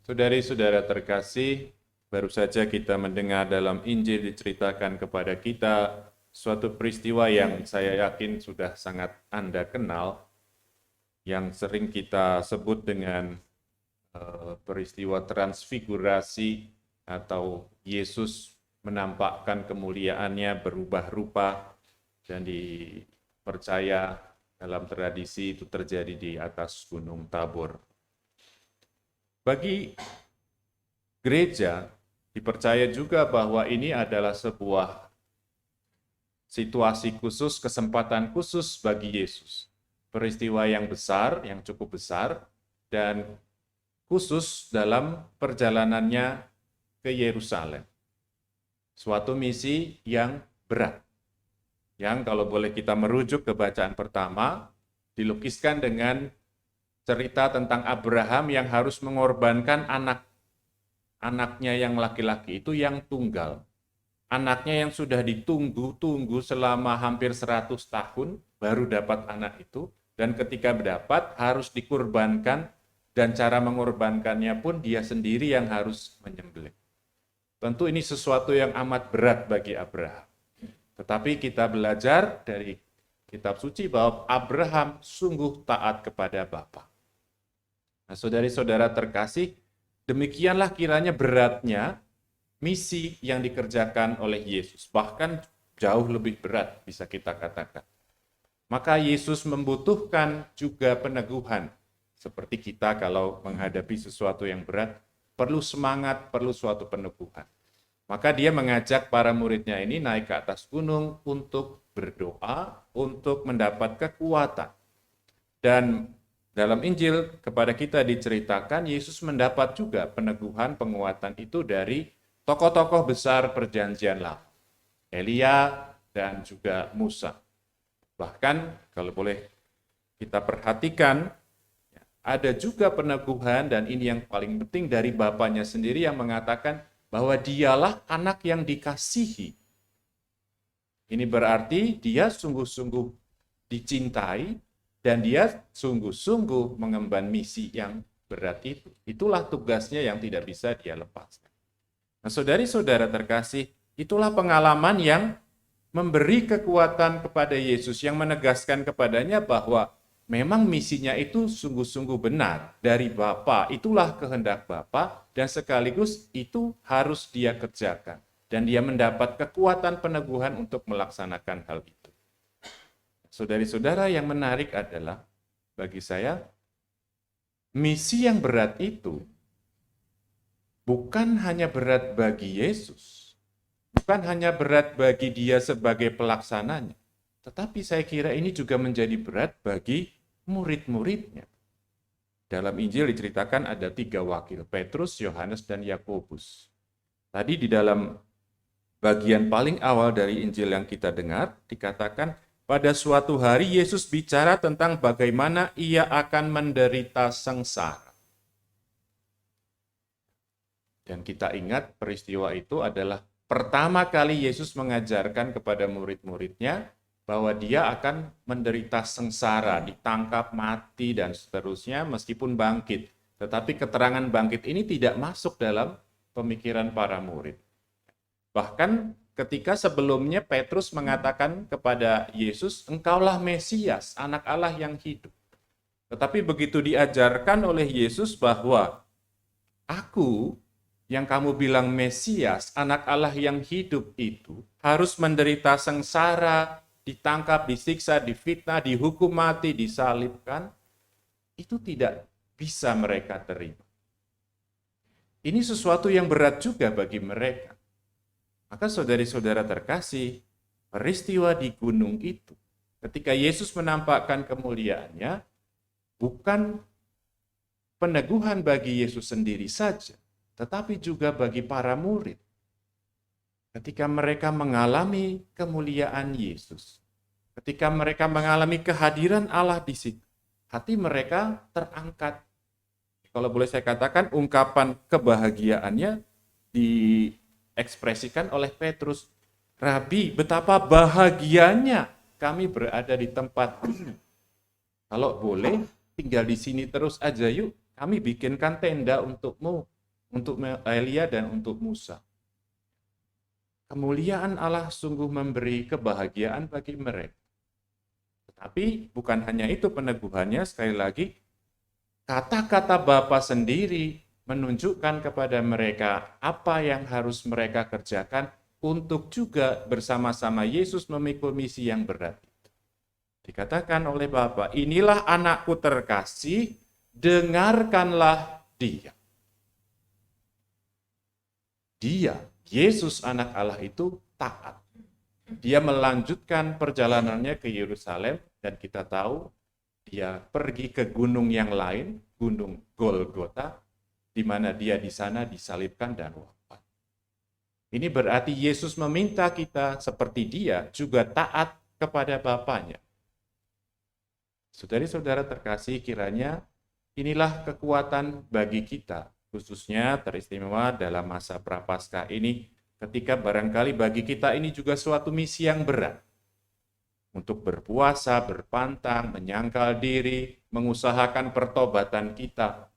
Saudari-saudara terkasih, baru saja kita mendengar dalam Injil diceritakan kepada kita suatu peristiwa yang saya yakin sudah sangat Anda kenal, yang sering kita sebut dengan peristiwa transfigurasi atau Yesus menampakkan kemuliaannya berubah rupa dan dipercaya dalam tradisi itu terjadi di atas Gunung Tabor. Bagi gereja, dipercaya juga bahwa ini adalah sebuah situasi khusus, kesempatan khusus bagi Yesus. Peristiwa yang besar, yang cukup besar, dan khusus dalam perjalanannya ke Yerusalem. Suatu misi yang berat, yang kalau boleh kita merujuk ke bacaan pertama, dilukiskan dengan cerita tentang Abraham yang harus mengorbankan anaknya yang laki-laki itu yang tunggal. Anaknya yang sudah ditunggu-tunggu selama hampir 100 tahun baru dapat anak itu, dan ketika mendapat harus dikurbankan, dan cara mengorbankannya pun dia sendiri yang harus menyembelih. Tentu ini sesuatu yang amat berat bagi Abraham. Tetapi kita belajar dari kitab suci bahwa Abraham sungguh taat kepada Bapa. Nah, saudari-saudara terkasih, demikianlah kiranya beratnya misi yang dikerjakan oleh Yesus. Bahkan jauh lebih berat bisa kita katakan. Maka Yesus membutuhkan juga peneguhan. Seperti kita kalau menghadapi sesuatu yang berat, perlu semangat, perlu suatu peneguhan. Maka dia mengajak para muridnya ini naik ke atas gunung untuk berdoa, untuk mendapat kekuatan. Dan dalam Injil kepada kita diceritakan Yesus mendapat juga peneguhan penguatan itu dari tokoh-tokoh besar perjanjian lama. Elia dan juga Musa. Bahkan kalau boleh kita perhatikan, ada juga peneguhan dan ini yang paling penting dari Bapaknya sendiri yang mengatakan bahwa dialah anak yang dikasihi. Ini berarti dia sungguh-sungguh dicintai, dan dia sungguh-sungguh mengemban misi yang berat itu. Itulah tugasnya yang tidak bisa dia lepaskan. Nah, saudari-saudara terkasih, itulah pengalaman yang memberi kekuatan kepada Yesus, yang menegaskan kepadanya bahwa memang misinya itu sungguh-sungguh benar dari Bapa. Itulah kehendak Bapa, dan sekaligus itu harus dia kerjakan. Dan dia mendapat kekuatan peneguhan untuk melaksanakan hal itu. Saudari-saudara, yang menarik adalah bagi saya, misi yang berat itu bukan hanya berat bagi Yesus, bukan hanya berat bagi dia sebagai pelaksananya, tetapi saya kira ini juga menjadi berat bagi murid-muridnya. Dalam Injil diceritakan ada 3 wakil, Petrus, Yohanes, dan Yakobus. Tadi di dalam bagian paling awal dari Injil yang kita dengar, dikatakan pada suatu hari Yesus bicara tentang bagaimana ia akan menderita sengsara. Dan kita ingat peristiwa itu adalah pertama kali Yesus mengajarkan kepada murid-muridnya bahwa dia akan menderita sengsara, ditangkap, mati, dan seterusnya meskipun bangkit. Tetapi keterangan bangkit ini tidak masuk dalam pemikiran para murid. Bahkan ketika sebelumnya Petrus mengatakan kepada Yesus, "Engkaulah Mesias, anak Allah yang hidup." Tetapi begitu diajarkan oleh Yesus bahwa aku yang kamu bilang Mesias, anak Allah yang hidup itu harus menderita sengsara, ditangkap, disiksa, difitnah, dihukum mati, disalibkan, itu tidak bisa mereka terima. Ini sesuatu yang berat juga bagi mereka. Maka saudari-saudara terkasih, peristiwa di gunung itu, ketika Yesus menampakkan kemuliaannya, bukan peneguhan bagi Yesus sendiri saja, tetapi juga bagi para murid. Ketika mereka mengalami kemuliaan Yesus, ketika mereka mengalami kehadiran Allah di situ, hati mereka terangkat. Kalau boleh saya katakan, ungkapan kebahagiaannya diekspresikan oleh Petrus. "Rabi, betapa bahagianya kami berada di tempat ini. Kalau boleh, tinggal di sini terus aja yuk. Kami bikinkan tenda untukmu. untuk Elia dan untuk Musa. Kemuliaan Allah sungguh memberi kebahagiaan bagi mereka. Tetapi bukan hanya itu peneguhannya, sekali lagi, kata-kata Bapa sendiri menunjukkan kepada mereka apa yang harus mereka kerjakan untuk juga bersama-sama Yesus memikul misi yang berat. Dikatakan oleh Bapa, inilah anakku terkasih, dengarkanlah dia. Dia, Yesus anak Allah itu taat. Dia melanjutkan perjalanannya ke Yerusalem dan kita tahu dia pergi ke gunung yang lain, gunung Golgota, di mana dia di sana disalibkan dan wafat. Ini berarti Yesus meminta kita seperti dia juga taat kepada Bapaknya. Saudari-saudara terkasih, kiranya inilah kekuatan bagi kita, khususnya teristimewa dalam masa Prapaskah ini, ketika barangkali bagi kita ini juga suatu misi yang berat. Untuk berpuasa, berpantang, menyangkal diri, mengusahakan pertobatan kita.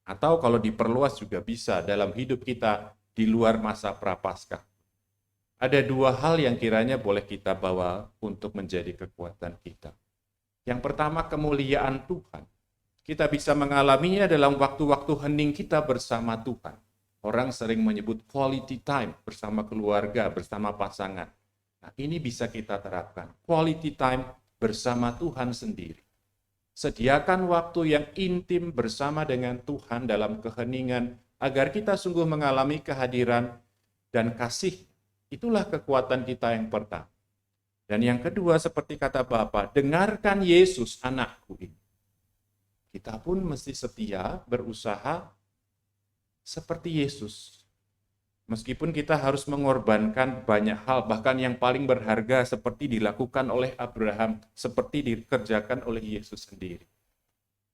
Atau kalau diperluas juga bisa dalam hidup kita di luar masa Prapaskah. Ada dua hal yang kiranya boleh kita bawa untuk menjadi kekuatan kita. Yang pertama, kemuliaan Tuhan. Kita bisa mengalaminya dalam waktu-waktu hening kita bersama Tuhan. Orang sering menyebut quality time bersama keluarga, bersama pasangan. Nah, ini bisa kita terapkan. Quality time bersama Tuhan sendiri. Sediakan waktu yang intim bersama dengan Tuhan dalam keheningan, agar kita sungguh mengalami kehadiran dan kasih. Itulah kekuatan kita yang pertama. Dan yang kedua, seperti kata Bapa, dengarkan Yesus anakku ini. Kita pun mesti setia, berusaha seperti Yesus. Meskipun kita harus mengorbankan banyak hal, bahkan yang paling berharga seperti dilakukan oleh Abraham, seperti dikerjakan oleh Yesus sendiri.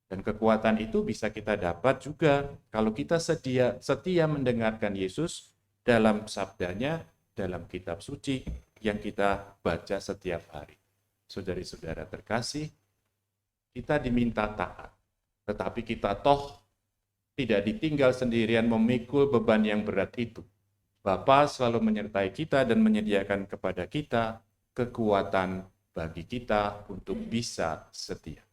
Dan kekuatan itu bisa kita dapat juga kalau kita setia mendengarkan Yesus dalam sabdanya, dalam kitab suci yang kita baca setiap hari. Saudari-saudara terkasih, kita diminta taat, tetapi kita toh tidak ditinggal sendirian memikul beban yang berat itu. Bapa selalu menyertai kita dan menyediakan kepada kita kekuatan bagi kita untuk bisa setia.